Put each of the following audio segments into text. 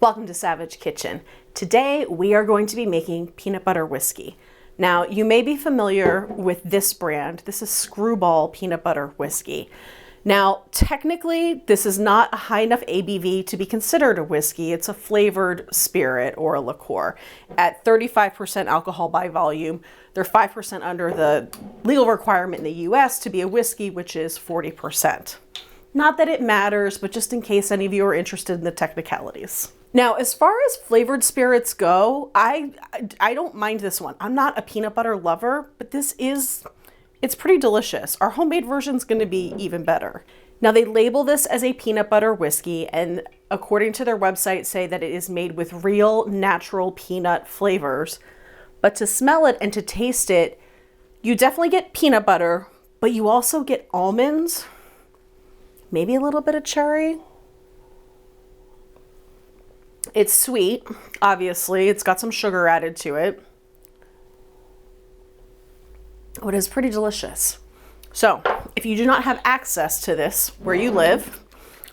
Welcome to Savage Kitchen. Today we are going to be making peanut butter whiskey. Now you may be familiar with this brand. This is Skrewball peanut butter whiskey. Now technically this is not a high enough ABV to be considered a whiskey. It's a flavored spirit or a liqueur. At 35% alcohol by volume, they're 5% under the legal requirement in the US to be a whiskey, which is 40%. Not that it matters, but just in case any of you are interested in the technicalities. Now, as far as flavored spirits go, I don't mind this one. I'm not a peanut butter lover, but it's pretty delicious. Our homemade version is going to be even better. Now, they label this as a peanut butter whiskey, and according to their website, say that it is made with real natural peanut flavors. But to smell it and to taste it, you definitely get peanut butter, but you also get almonds, maybe a little bit of cherry. It's sweet, obviously. It's got some sugar added to it. Oh, it is pretty delicious. So, if you do not have access to this where you live,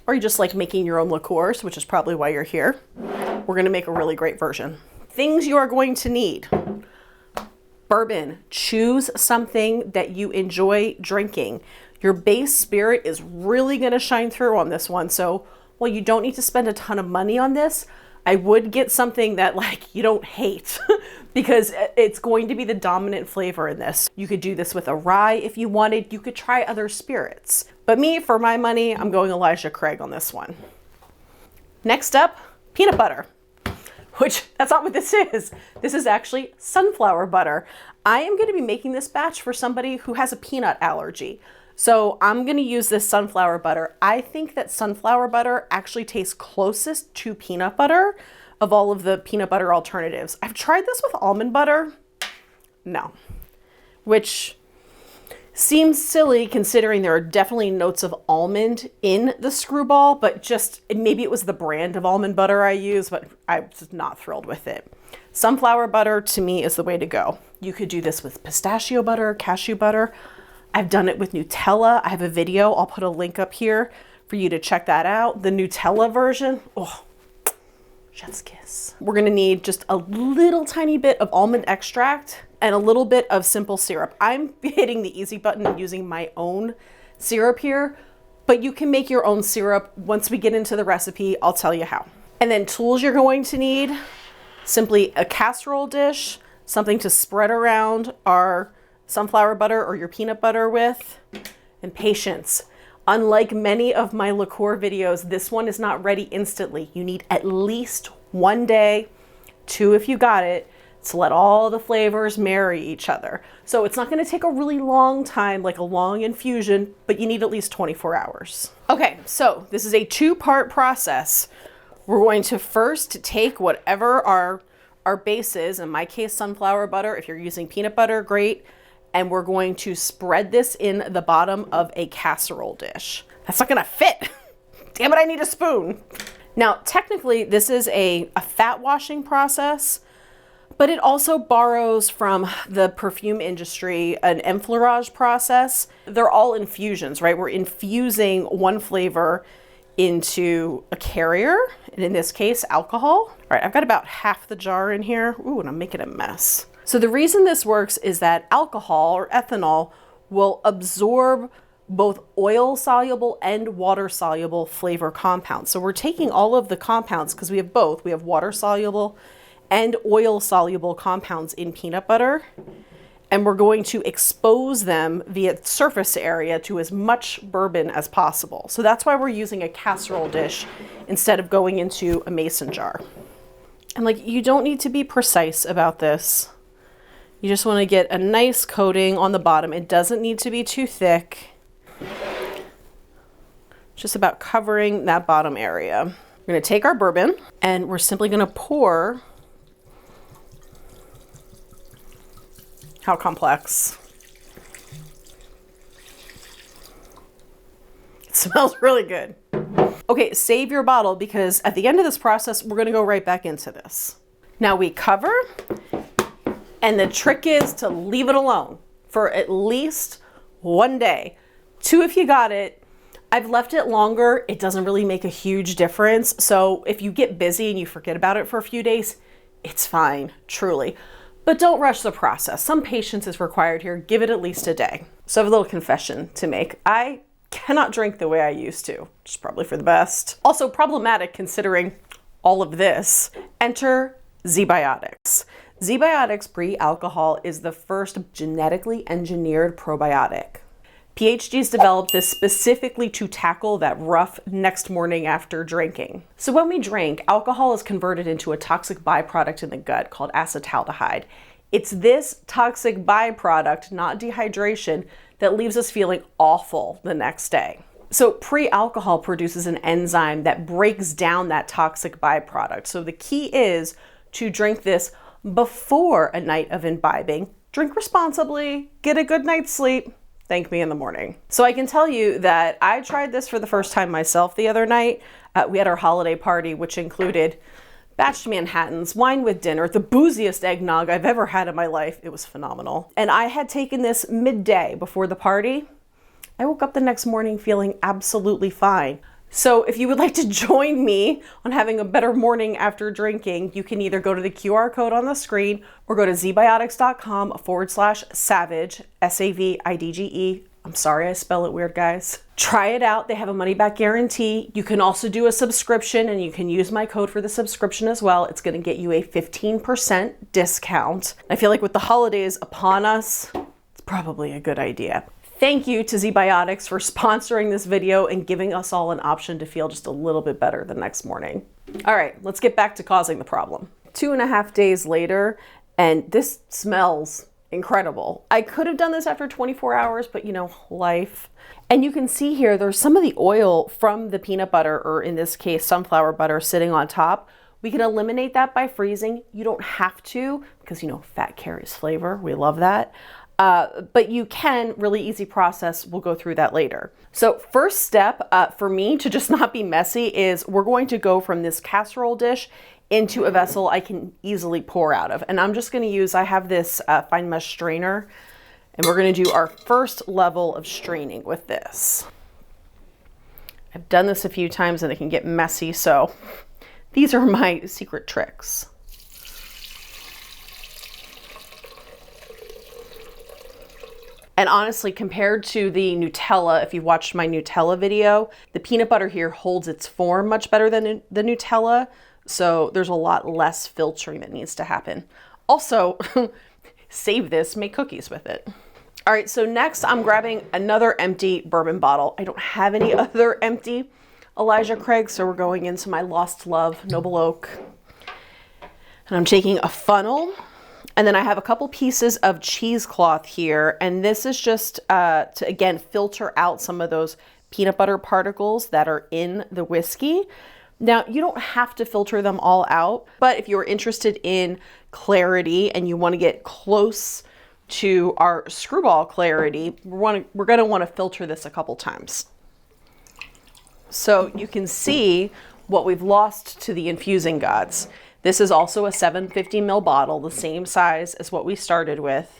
or you just like making your own liqueurs, which is probably why you're here, we're going to make a really great version. Things you are going to need. Bourbon. Choose something that you enjoy drinking. Your base spirit is really going to shine through on this one. So, while you don't need to spend a ton of money on this, I would get something that like you don't hate because it's going to be the dominant flavor in this. You could do this with a rye if you wanted. You could try other spirits. But me, for my money, I'm going Elijah Craig on this one. Next up, peanut butter, which that's not what this is. This is actually sunflower butter. I am going to be making this batch for somebody who has a peanut allergy. So I'm going to use this sunflower butter. I think that sunflower butter actually tastes closest to peanut butter of all of the peanut butter alternatives. I've tried this with almond butter. No. Which seems silly considering there are definitely notes of almond in the Skrewball, but just maybe it was the brand of almond butter I use, but I'm just not thrilled with it. Sunflower butter to me is the way to go. You could do this with pistachio butter, cashew butter. I've done it with Nutella. I have a video. I'll put a link up here for you to check that out. The Nutella version, oh, chef's kiss. We're gonna need just a little tiny bit of almond extract and a little bit of simple syrup. I'm hitting the easy button and using my own syrup here, but you can make your own syrup. Once we get into the recipe, I'll tell you how. And then tools you're going to need, simply a casserole dish, something to spread around our sunflower butter or your peanut butter with, and patience. Unlike many of my liqueur videos, this one is not ready instantly. You need at least 1 day, 2 if you got it, to let all the flavors marry each other. So it's not going to take a really long time, like a long infusion, but you need at least 24 hours. Okay, so this is a 2-part process. We're going to first take whatever our base is, in my case sunflower butter. If you're using peanut butter, great. And we're going to spread this in the bottom of a casserole dish. That's not gonna fit. Damn it, I need a spoon. Now, technically, this is a fat washing process, but it also borrows from the perfume industry, an enfleurage process. They're all infusions, right? We're infusing one flavor into a carrier, and in this case, alcohol. All right, I've got about half the jar in here. Ooh, and I'm making a mess. So the reason this works is that alcohol or ethanol will absorb both oil soluble and water soluble flavor compounds. So we're taking all of the compounds because we have both. We have water soluble and oil soluble compounds in peanut butter, and we're going to expose them via surface area to as much bourbon as possible. So that's why we're using a casserole dish instead of going into a mason jar. And like, you don't need to be precise about this. You just want to get a nice coating on the bottom. It doesn't need to be too thick. Just about covering that bottom area. We're going to take our bourbon and we're simply going to pour. How complex. It smells really good. Okay, save your bottle because at the end of this process, we're going to go right back into this. Now we cover. And the trick is to leave it alone for at least 1 day. 2 if you got it. I've left it longer. It doesn't really make a huge difference. So if you get busy and you forget about it for a few days, it's fine, truly. But don't rush the process. Some patience is required here. Give it at least a day. So I have a little confession to make. I cannot drink the way I used to, which is probably for the best. Also problematic considering all of this. Enter ZBiotics. ZBiotics pre-alcohol is the first genetically engineered probiotic. PhDs developed this specifically to tackle that rough next morning after drinking. So when we drink, alcohol is converted into a toxic byproduct in the gut called acetaldehyde. It's this toxic byproduct, not dehydration, that leaves us feeling awful the next day. So pre-alcohol produces an enzyme that breaks down that toxic byproduct. So the key is to drink this before a night of imbibing. Drink responsibly, get a good night's sleep, thank me in the morning. So I can tell you that I tried this for the first time myself the other night. We had our holiday party, which included batched Manhattans, wine with dinner, the booziest eggnog I've ever had in my life. It was phenomenal. And I had taken this midday before the party. I woke up the next morning feeling absolutely fine. So if you would like to join me on having a better morning after drinking, you can either go to the QR code on the screen or go to zbiotics.com/savage, SAVIDGE. I'm sorry I spell it weird, guys. Try it out. They have a money back guarantee. You can also do a subscription and you can use my code for the subscription as well. It's going to get you a 15% discount. I feel like with the holidays upon us, it's probably a good idea. Thank you to ZBiotics for sponsoring this video and giving us all an option to feel just a little bit better the next morning. All right, let's get back to causing the problem. 2.5 days later, and this smells incredible. I could have done this after 24 hours, but you know, life. And you can see here, there's some of the oil from the peanut butter, or in this case, sunflower butter, sitting on top. We can eliminate that by freezing. You don't have to, because you know, fat carries flavor. We love that. But you can, really easy process. We'll go through that later. So first step for me to just not be messy is we're going to go from this casserole dish into a vessel I can easily pour out of. And I'm just going to use, I have this fine mesh strainer, and we're going to do our first level of straining with this. I've done this a few times and it can get messy, so these are my secret tricks. And honestly, compared to the Nutella, if you watched my Nutella video, the peanut butter here holds its form much better than the Nutella. So there's a lot less filtering that needs to happen. Also, save this, make cookies with it. All right, so next I'm grabbing another empty bourbon bottle. I don't have any other empty Elijah Craig, so we're going into my Lost Love Noble Oak. And I'm taking a funnel. And then I have a couple pieces of cheesecloth here, and this is just to, again, filter out some of those peanut butter particles that are in the whiskey. Now, you don't have to filter them all out, but if you're interested in clarity and you want to get close to our Skrewball clarity, we're going to want to filter this a couple times. So you can see what we've lost to the infusing gods. This is also a 750 ml bottle, the same size as what we started with.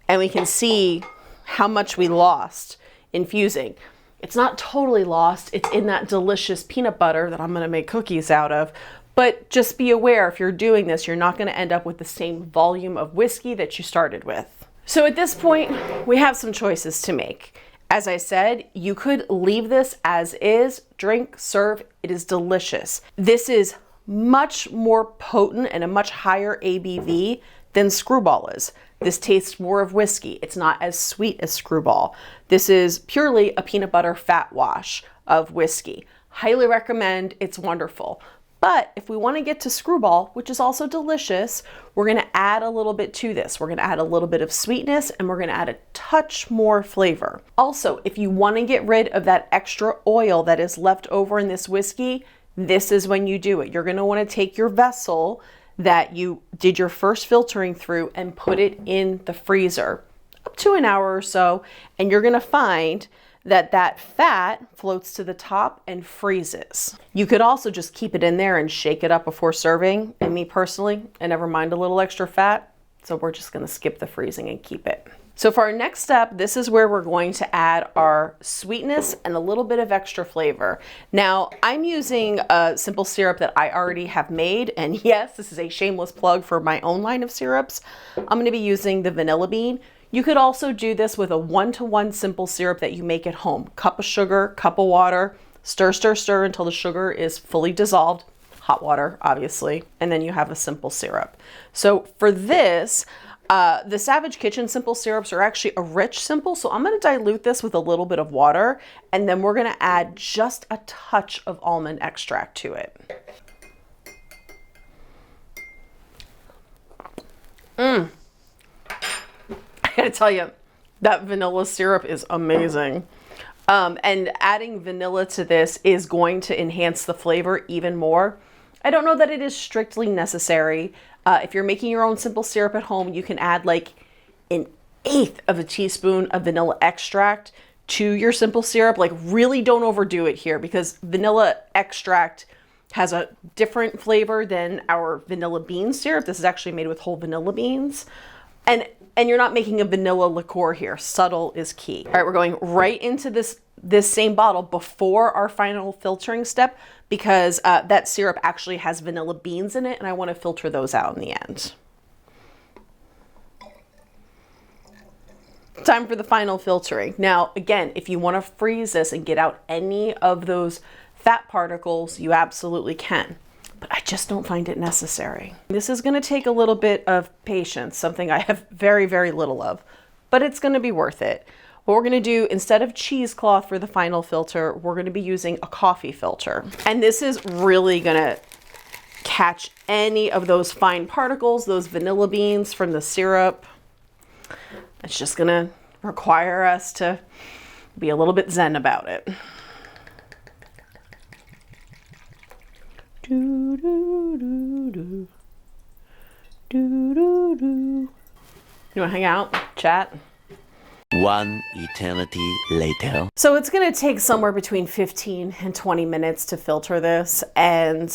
And we can see how much we lost infusing. It's not totally lost. It's in that delicious peanut butter that I'm going to make cookies out of. But just be aware, if you're doing this, you're not going to end up with the same volume of whiskey that you started with. So at this point, we have some choices to make. As I said, you could leave this as is, drink, serve. It is delicious. This is much more potent and a much higher ABV than Skrewball is. This tastes more of whiskey. It's not as sweet as Skrewball. This is purely a peanut butter fat wash of whiskey. Highly recommend. It's wonderful. But if we want to get to Skrewball, which is also delicious, we're going to add a little bit to this. We're going to add a little bit of sweetness, and we're going to add a touch more flavor. Also, if you want to get rid of that extra oil that is left over in this whiskey, this is when you do it. You're going to want to take your vessel that you did your first filtering through and put it in the freezer up to an hour or so, and you're going to find that that fat floats to the top and freezes. You could also just keep it in there and shake it up before serving. And me personally, I never mind a little extra fat, so we're just going to skip the freezing and keep it. So for our next step, this is where we're going to add our sweetness and a little bit of extra flavor. Now, I'm using a simple syrup that I already have made, and yes, this is a shameless plug for my own line of syrups. I'm going to be using the vanilla bean. You could also do this with a 1-to-1 simple syrup that you make at home. Cup of sugar, cup of water, stir, stir, stir until the sugar is fully dissolved. Hot water, obviously, and then you have a simple syrup. So for this, the Savage Kitchen simple syrups are actually a rich simple, so I'm going to dilute this with a little bit of water, and then we're going to add just a touch of almond extract to it. I gotta tell you, that vanilla syrup is amazing. And adding vanilla to this is going to enhance the flavor even more. I don't know that it is strictly necessary. If you're making your own simple syrup at home, you can add like 1/8 of a teaspoon of vanilla extract to your simple syrup. Like, really don't overdo it here, because vanilla extract has a different flavor than our vanilla bean syrup. This is actually made with whole vanilla beans. And you're not making a vanilla liqueur here. Subtle is key. All right, we're going right into this same bottle before our final filtering step, because that syrup actually has vanilla beans in it, and I want to filter those out in the end. Time for the final filtering. Now, again, if you want to freeze this and get out any of those fat particles, you absolutely can. But I just don't find it necessary. This is going to take a little bit of patience, something I have very, very little of, but it's going to be worth it. What we're going to do, instead of cheesecloth for the final filter, we're going to be using a coffee filter. And this is really going to catch any of those fine particles, those vanilla beans from the syrup. It's just going to require us to be a little bit zen about it. Do, do, do, do. Do, do, do. You want to hang out, chat? One eternity later. So it's going to take somewhere between 15 and 20 minutes to filter this. And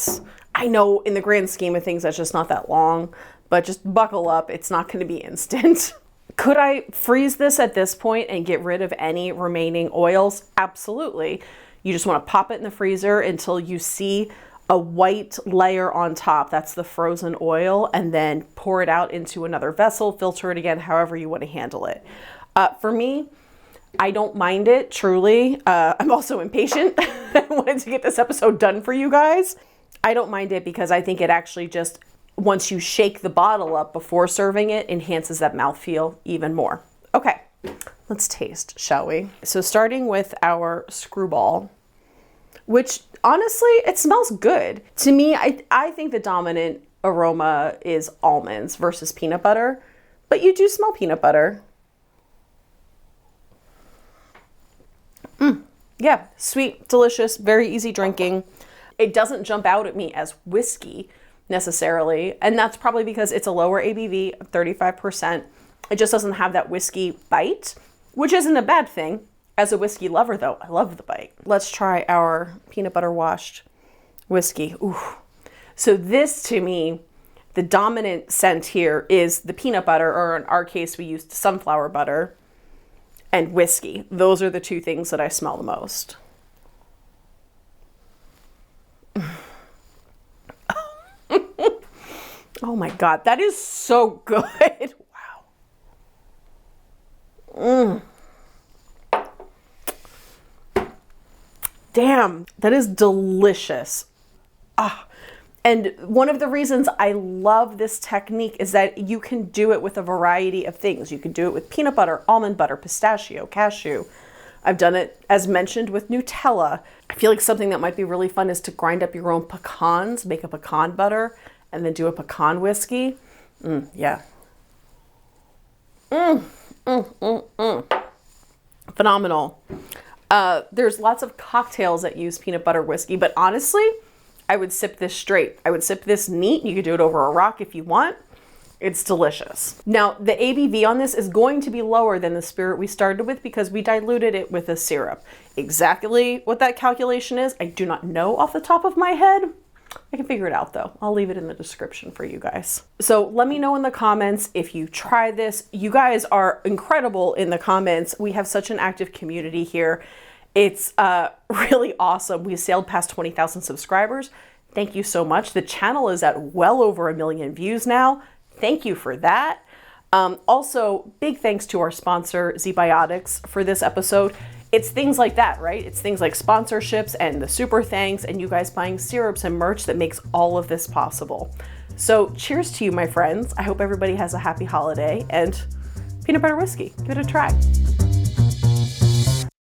I know in the grand scheme of things, that's just not that long, but just buckle up. It's not going to be instant. Could I freeze this at this point and get rid of any remaining oils? Absolutely. You just want to pop it in the freezer until you see a white layer on top. That's the frozen oil, and then pour it out into another vessel, filter it again, however you want to handle it. For me, I don't mind it, truly. I'm also impatient. I wanted to get this episode done for you guys. I don't mind it because I think it actually just, once you shake the bottle up before serving it, enhances that mouthfeel even more. Okay, let's taste, shall we? So starting with our Skrewball, which honestly, it smells good. To me, I think the dominant aroma is almonds versus peanut butter, but you do smell peanut butter. Yeah, sweet, delicious, very easy drinking. It doesn't jump out at me as whiskey necessarily, and that's probably because it's a lower ABV of 35%. It just doesn't have that whiskey bite, which isn't a bad thing. As a whiskey lover, though, I love the bite. Let's try our peanut butter washed whiskey. Ooh. So this, to me, the dominant scent here is the peanut butter, or in our case, we used sunflower butter, and whiskey. Those are the two things that I smell the most. Oh my God, that is so good. Wow. Damn, that is delicious. And one of the reasons I love this technique is that you can do it with a variety of things. You can do it with peanut butter, almond butter, pistachio, cashew. I've done it, as mentioned, with Nutella. I feel like something that might be really fun is to grind up your own pecans, make a pecan butter, and then do a pecan whiskey. Yeah. Phenomenal. There's lots of cocktails that use peanut butter whiskey, but honestly, I would sip this straight. I would sip this neat. You could do it over a rock if you want. It's delicious. Now, the ABV on this is going to be lower than the spirit we started with because we diluted it with a syrup. Exactly what that calculation is, I do not know off the top of my head, I can figure it out though. I'll leave it in the description for you guys. So let me know in the comments if you try this. You guys are incredible in the comments. We have such an active community here. It's really awesome. We sailed past 20,000 subscribers. Thank you so much. The channel is at well over 1 million views now. Thank you for that. Also, big thanks to our sponsor, ZBiotics, for this episode. It's things like that, right? It's things like sponsorships and the super thanks and you guys buying syrups and merch that makes all of this possible. So cheers to you, my friends. I hope everybody has a happy holiday, and peanut butter whiskey, give it a try.